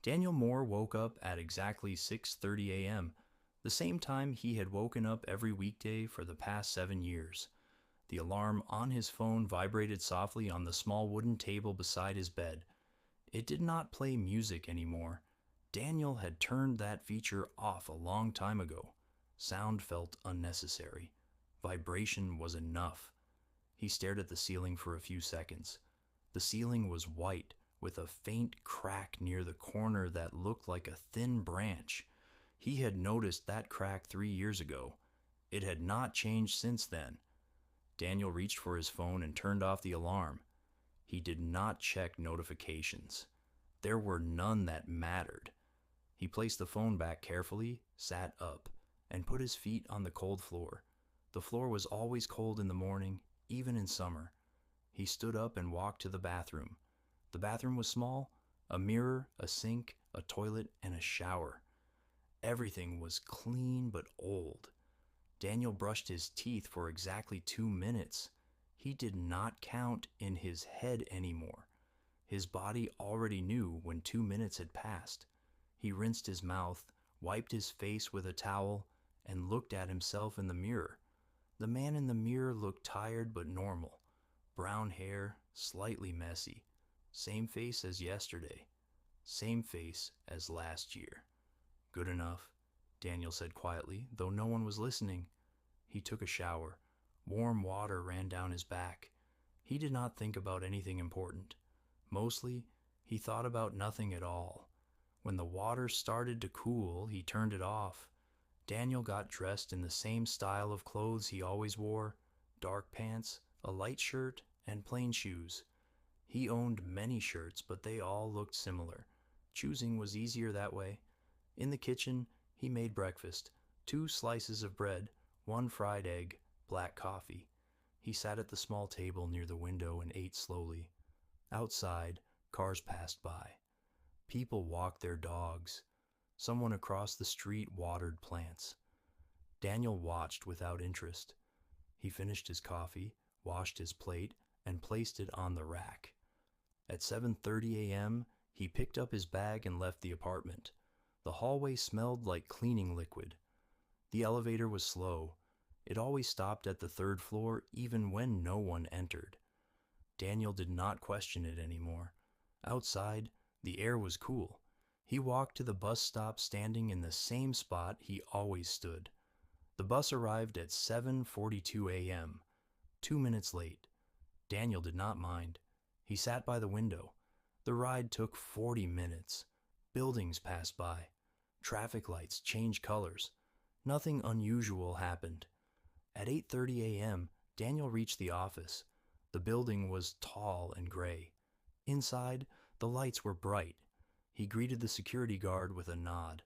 Daniel Moore woke up at exactly 6:30 a.m., the same time he had woken up every weekday for the past 7 years. The alarm on his phone vibrated softly on the small wooden table beside his bed. It did not play music anymore. Daniel had turned that feature off a long time ago. Sound felt unnecessary. Vibration was enough. He stared at the ceiling for a few seconds. The ceiling was white, with a faint crack near the corner that looked like a thin branch. He had noticed that crack 3 years ago. It had not changed since then. Daniel reached for his phone and turned off the alarm. He did not check notifications. There were none that mattered. He placed the phone back carefully, sat up, and put his feet on the cold floor. The floor was always cold in the morning, even in summer. He stood up and walked to the bathroom. The bathroom was small: a mirror, a sink, a toilet, and a shower. Everything was clean but old. Daniel brushed his teeth for exactly 2 minutes. He did not count in his head anymore. His body already knew when 2 minutes had passed. He rinsed his mouth, wiped his face with a towel, and looked at himself in the mirror. The man in the mirror looked tired but normal. Brown hair, slightly messy. Same face as yesterday. Same face as last year. Good enough, Daniel said quietly, though no one was listening. He took a shower. Warm water ran down his back. He did not think about anything important. Mostly, he thought about nothing at all. When the water started to cool, he turned it off. Daniel got dressed in the same style of clothes he always wore: dark pants, a light shirt, and plain shoes. He owned many shirts, but they all looked similar. Choosing was easier that way. In the kitchen, he made breakfast: 2 slices of bread, 1 fried egg, black coffee. He sat at the small table near the window and ate slowly. Outside, cars passed by. People walked their dogs. Someone across the street watered plants. Daniel watched without interest. He finished his coffee, washed his plate, and placed it on the rack. At 7:30 a.m., he picked up his bag and left the apartment. The hallway smelled like cleaning liquid. The elevator was slow. It always stopped at the 3rd floor, even when no one entered. Daniel did not question it anymore. Outside, the air was cool. He walked to the bus stop, standing in the same spot he always stood. The bus arrived at 7:42 a.m., 2 minutes late. Daniel did not mind. He sat by the window. The ride took 40 minutes. Buildings passed by. Traffic lights changed colors. Nothing unusual happened. At 8:30 a.m., Daniel reached the office. The building was tall and gray. Inside, the lights were bright. He greeted the security guard with a nod.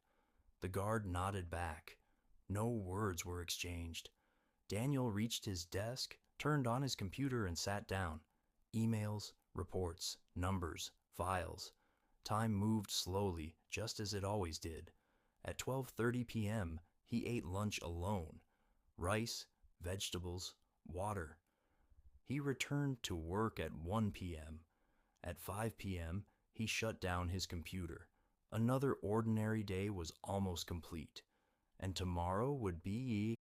The guard nodded back. No words were exchanged. Daniel reached his desk, turned on his computer, and sat down. Emails, reports, numbers, files. Time moved slowly, just as it always did. At 12:30 p.m., he ate lunch alone. Rice, vegetables, water. He returned to work at 1 p.m. At 5 p.m., he shut down his computer. Another ordinary day was almost complete, and tomorrow would be